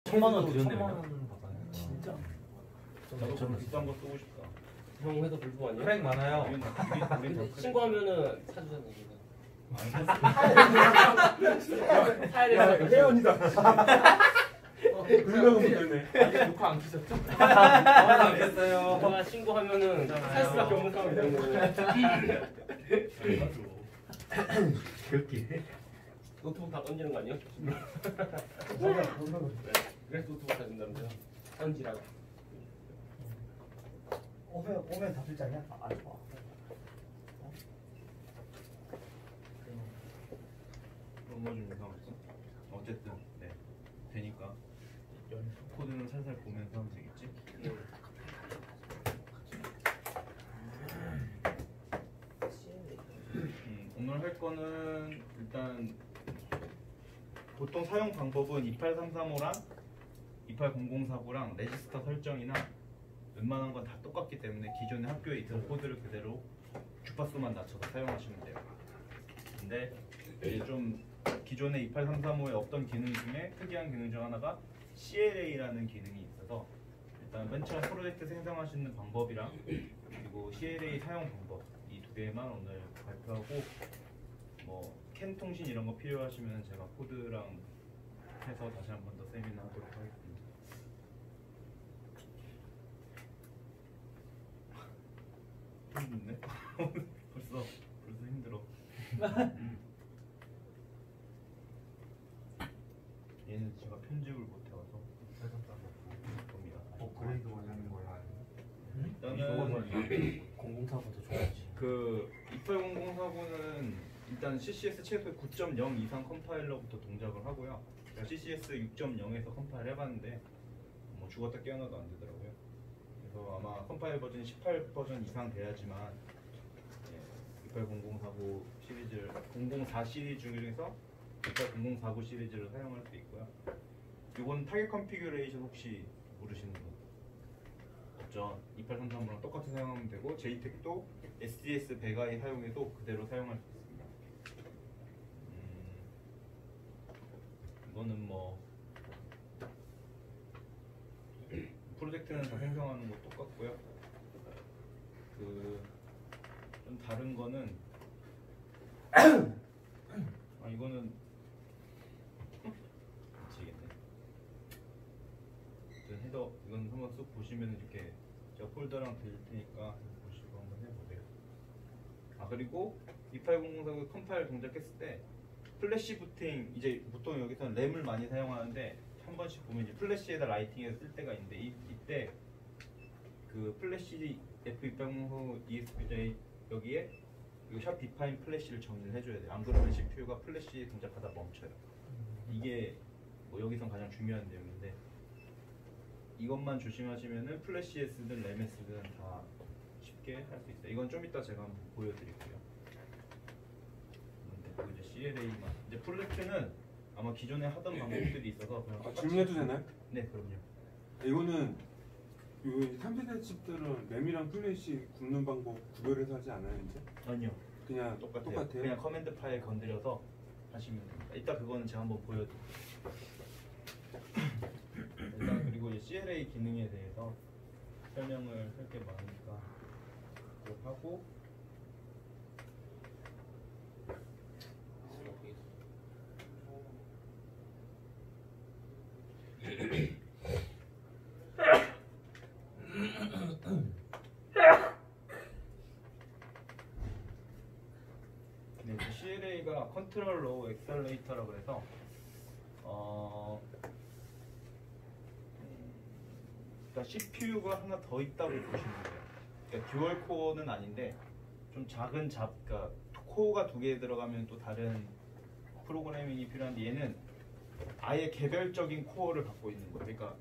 천만 원 드렸네요. 천만 원 받아요. 진짜? 나도 좀 비싼 거 쓰고 싶다. 형 회사 불법 아니야? 프랭 많아요. 근데 신고하면은 사주잖아 이거. 야, 회원이다. 그러려고 못했네. 아직 녹화 안 키셨죠? 안 됐어요. 누가 신고하면은 살 수밖에 없는 상황이 되는 거예요. 그렇게. 노트북 다 던지는 거 아니야? 그래서 노트북 다 준다면서요? 던지라고. 오면 다 술자냐? 아, 좋아. 뭐 좀 이상했어? 어쨌든 네 되니까 코드는 살살 보면서 하면 되겠지? 오늘 할 거는 일단 보통 사용 방법은 28335랑 28004랑 레지스터 설정이나 웬만한 건 다 똑같기 때문에 기존의 학교에 있던 코드를 그대로 주파수만 낮춰서 사용하시면 돼요. 근데 이제 좀 기존의 28335에 없던 기능 중에 특이한 기능 중 하나가 CLA라는 기능이 있어서 일단 맨 처음 프로젝트 생성하시는 방법이랑 그리고 CLA 사용 방법 이 두 개만 오늘 발표하고 뭐 캔 통신 이런 거 필요하시면 제가 코드랑 해서 다시 한 번 더 세미나 하도록 하겠습니다. 힘든데? 벌써 힘들어. 얘는 제가 편집을 못 해와서 겁니다. 업그레이드 버전인 걸로 알고. 일단은 004보다 좋아지. 그 28004고는 일단 CCS 최소 9.0 이상 컴파일러부터 동작을 하고요. 제가 CCS 6.0에서 컴파일 해봤는데 뭐 죽었다 깨어나도 안 되더라고요. 그래서 아마 컴파일 버전이 18 버전 이상 돼야지만 28004고 시리즈 004 시리즈 중에서 28049 시리즈를 사용할 수 있고요. 이건 타겟 컨피규레이션 혹시 모르시는 분 없죠? 2833랑 똑같이 사용하면 되고 JTEC도 SDS 100i 사용해도 그대로 사용할 수 있습니다. 이거는 뭐 프로젝트는 다 생성하는 거 똑같고요. 그 좀 다른 거는 이거는 미치겠네. 헤더 이건 한번 쑥 보시면 이렇게 제가 폴더랑 드릴 테니까 보시고 한번 해보세요. 그리고 28004 컴파일 동작했을 때 플래시 부팅 이제 보통 여기서는 램을 많이 사용하는데 한 번씩 보면 이제 플래시에다 라이팅해서 쓸 때가 있는데 이때 그 플래시 F280 ESPJ 여기에 샵 디파인 플래시를 정리를 해줘야 돼요. 안 그러면 CPU가 플래시 동작하다 멈춰요. 이게 뭐 여기선 가장 중요한 내용인데 이것만 조심하시면은 플래시에 쓰든 램에 쓰든 다 쉽게 할 수 있어요. 이건 좀 이따 제가 한번 보여드릴게요. 그리고 이제 CLA만 이제 프로젝트는 아마 기존에 하던 방법들이 있어서 그냥 질문해도 되나요? 네 그럼요. 이거는 이 3세대 칩들은 램이랑 플래시 굽는 방법 구별해서 하지 않아요 이제? 아니요. 그냥 똑같아요. 그냥 커맨드 파일 건드려서 하시면 됩니다. 이따 그거는 제가 한번 보여드릴게요. 일단 그리고 이제 CLA 기능에 대해서 설명을 할 게 많으니까 그거 하고 네, CLA가 컨트롤 로우 엑셀레이터라고 해서 그러니까 CPU가 하나 더 있다고 보시면 돼요. 그러니까 듀얼 코어는 아닌데 좀 작은 그러니까 코어가 두 개 들어가면 또 다른 프로그래밍이 필요한데 얘는 아예 개별적인 코어를 갖고 있는 거예요. 그러니까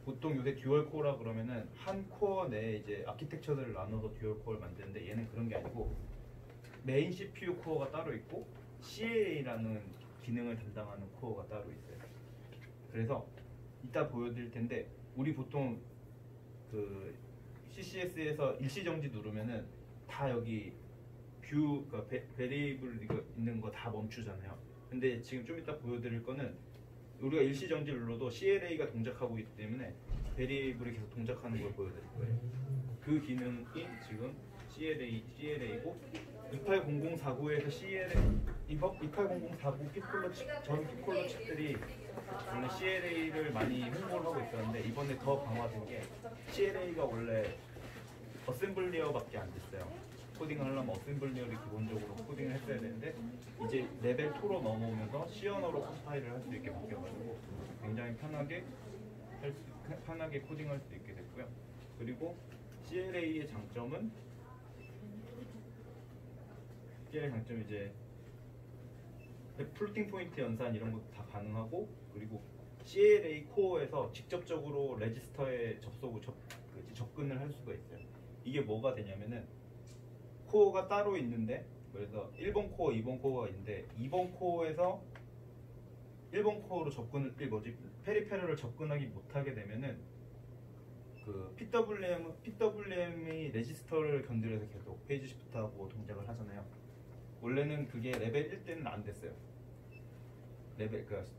보통 요새 듀얼 코어라 그러면은 한 코어 내에 이제 아키텍처들을 나눠서 듀얼 코어를 만드는데 얘는 그런 게 아니고 메인 CPU 코어가 따로 있고 CLA라는 기능을 담당하는 코어가 따로 있어요. 그래서 이따 보여드릴 텐데 우리 보통 그 CCS에서 일시정지 누르면은 다 여기 뷰, 그러니까 베리에이블 이거 있는 거 다 멈추잖아요. 근데 지금 좀 이따 보여드릴 거는 우리가 일시정지 룰로도 CLA가 동작하고 있기 때문에 베리에이블이 계속 동작하는 걸 보여드릴 거예요. 그 기능이 지금 CLA고 280049에서 이거 280049 피콜로 칩, 전 피콜로 칩들이 원래 CLA를 많이 홍보를 하고 있었는데 이번에 더 강화된 게 CLA가 원래 어셈블리어밖에 안 됐어요. 코딩을 하려면 어셈블리어를 기본적으로 코딩을 했어야 되는데 이제 레벨 2로 넘어오면서 시언어로 컴파일을 할 수 있게 바뀌어가지고 굉장히 편하게 코딩할 수 있게 됐고요. 그리고 CLA의 장점은 이제 플로팅 포인트 연산 이런 것도 다 가능하고 그리고 CLA 코어에서 직접적으로 레지스터에 접근을 할 수가 있어요. 이게 뭐가 되냐면은 코어가 따로 있는데 그래서 1번 코어, 2번 코어가 있는데 2번 코어에서 1번 코어로 페리페럴을 접근하기 못하게 되면은 그 PWM이 레지스터를 건드려서 계속 페이지 시프트하고 동작을 하잖아요. 원래는 그게 레벨 1 때는 안 됐어요.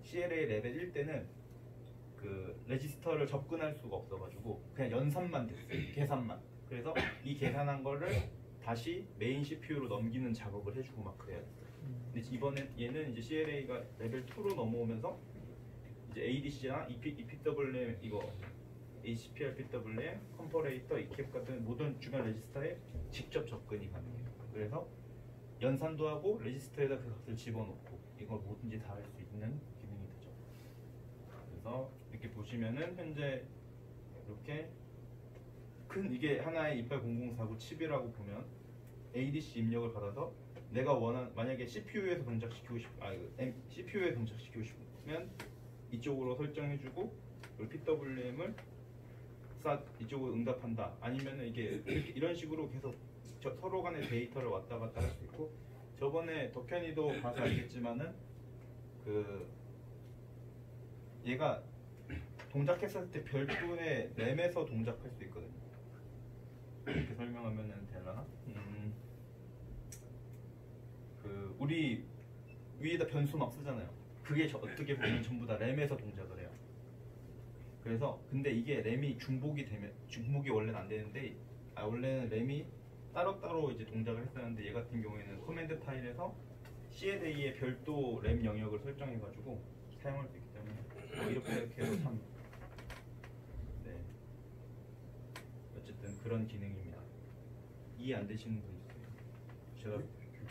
CLA 레벨 1 때는 그 레지스터를 접근할 수가 없어가지고 그냥 연산만 됐어요. 계산만. 그래서 이 계산한 거를 다시 메인 CPU로 넘기는 작업을 해주고 막 그래야 됐어요. 근데 이번엔 얘는 이제 CLA가 레벨 2로 넘어오면서 이제 ADC나 EPWM HPR, PWM, 컴퍼레이터, ECAP 같은 모든 주변 레지스터에 직접 접근이 가능해요. 그래서 연산도 하고 레지스터에다 그 값을 집어넣고 이걸 뭐든지 다 할 수 있는 기능이 되죠. 그래서 이렇게 보시면은 현재 이렇게 큰 이게 하나의 28049 칩이라고 보면 ADC 입력을 받아서 내가 만약에 CPU에서 동작시키고 싶으면 이쪽으로 설정해주고 그리고 PWM을 이쪽으로 응답한다. 아니면은 이게 이런 식으로 계속 서로 간의 데이터를 왔다 갔다 할 수 있고 저번에 덕현이도 봐서 알겠지만은 그 얘가 동작했을 때 별도의 램에서 동작할 수 있거든요. 이렇게 설명하면은 되려나? 그 우리 위에다 변수 막 쓰잖아요. 그게 어떻게 보면 전부 다 램에서 동작을 해요. 그래서 근데 이게 램이 중복이 원래는 안 되는데 원래는 램이 따로따로 이제 동작을 했었는데 얘 같은 경우에는 커맨드 파일에서 CLA의 별도 램 영역을 설정해가지고 사용할 수 있기 때문에 이렇게 해서 참 어쨌든 그런 기능입니다. 이해 안 되시는 분 있어요? 제가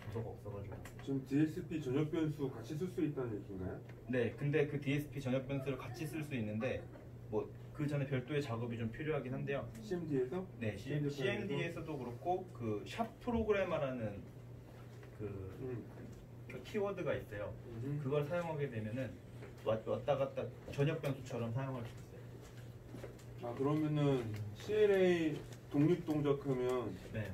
부서가 없어가지고. 지금 DSP 전역 변수 같이 쓸 수 있다는 얘기인가요? 네, 근데 그 DSP 전역 변수를 같이 쓸 수 있는데 뭐 그 전에 별도의 작업이 좀 필요하긴 한데요. CMD에서? 네, CMD에서도 그렇고 그 샵 프로그래머라는 그 키워드가 있어요. 그걸 사용하게 되면은 왔다 갔다 전역 변수처럼 사용할 수 있어요. 아 그러면은 CLA 독립 동작하면 네.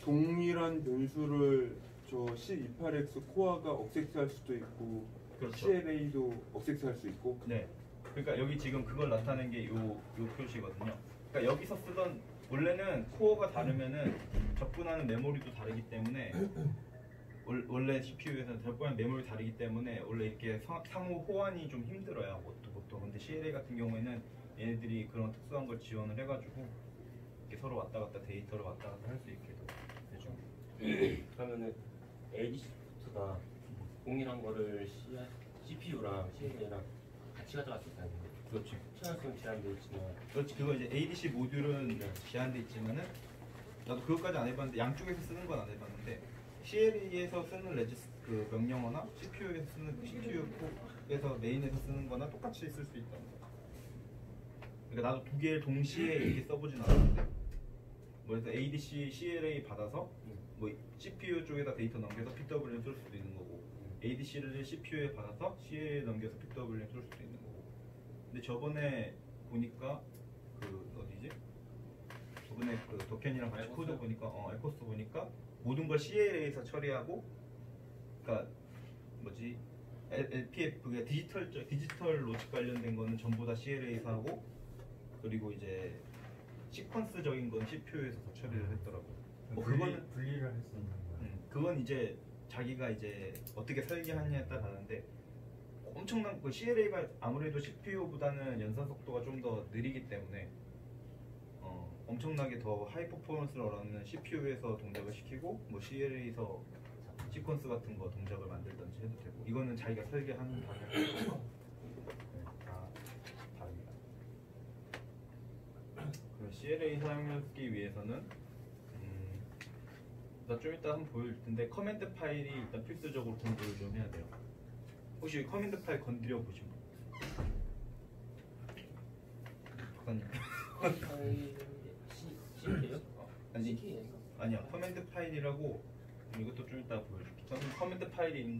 동일한 변수를 저 C28X 코어가 억섹스할 수도 있고 그렇죠. CLA도 억섹스할 수 있고. 네. 그러니까 여기 지금 그걸 나타낸 게 요 표시거든요. 그러니까 여기서 쓰던 원래는 코어가 다르면은 접근하는 메모리도 다르기 때문에 원래 CPU에서는 접근하는 메모리 다르기 때문에 원래 이렇게 상호 호환이 좀 힘들어요. 보통. 근데 CLA 같은 경우에는 얘네들이 그런 특수한 걸 지원을 해가지고 이렇게 서로 왔다 갔다 데이터를 왔다 갔다 할 수 있게 되죠. 그러면은 ADC부터가 동일한 거를 CPU랑 CLA랑 같이 가져갈 수 있다는 거예요. 그렇지. 차량성 제한되어 있지만. 그렇지. 그거 이제 ADC 모듈은 제한돼 있지만은 나도 그것까지 안 해봤는데 양쪽에서 쓰는 건 안 해봤는데 CLA에서 쓰는 그 명령어나 CPU에서 메인에서 쓰는 거나 똑같이 쓸 수 있다는 거야. 그러니까 나도 두 개를 동시에 이렇게 써보진 않았는데 뭐 그래서 ADC, CLA 받아서 뭐 CPU 쪽에다 데이터 넘겨서 PWM 쓸 수도 있는 거고 ADC를 CPU에 받아서 CLA에 넘겨서 PWM 쓸 수도 있는 거고 근데 저번에 보니까 그 어디지? 저번에 그 덕현이랑 같이 코드 보니까 에코스 보니까 모든 걸 CLA에서 처리하고 그러니까 뭐지 LPF 그게 디지털 로직 관련된 거는 전부 다 CLA에서 하고 그리고 이제 시퀀스적인 건 CPU에서 다 처리를 했더라고요. 뭐 그거는 분리를 할 수 있는 거야. 그건 이제 자기가 이제 어떻게 설계하느냐에 따라 다른데 엄청난 그 CLA가 아무래도 CPU보다는 연산 속도가 좀 더 느리기 때문에 엄청나게 더 하이 퍼포먼스를 원하는 CPU에서 동작을 시키고 뭐 CLA에서 시퀀스 같은 거 동작을 만들든지 해도 되고 이거는 자기가 설계하는 방향이고 다 다릅니다. 그럼 CLA 사용하기 위해서는 나 좀 이따 한번 보여줄 텐데 커맨드 파일이 일단 필수적으로 공부를 좀 해야 돼요. 혹시 커맨드 파일 건드려 보신 분? 박사님. CK요? 아니 아니야 커맨드 파일이라고 이것도 좀 이따 보여줄게. 저는 커맨드 파일이 있는데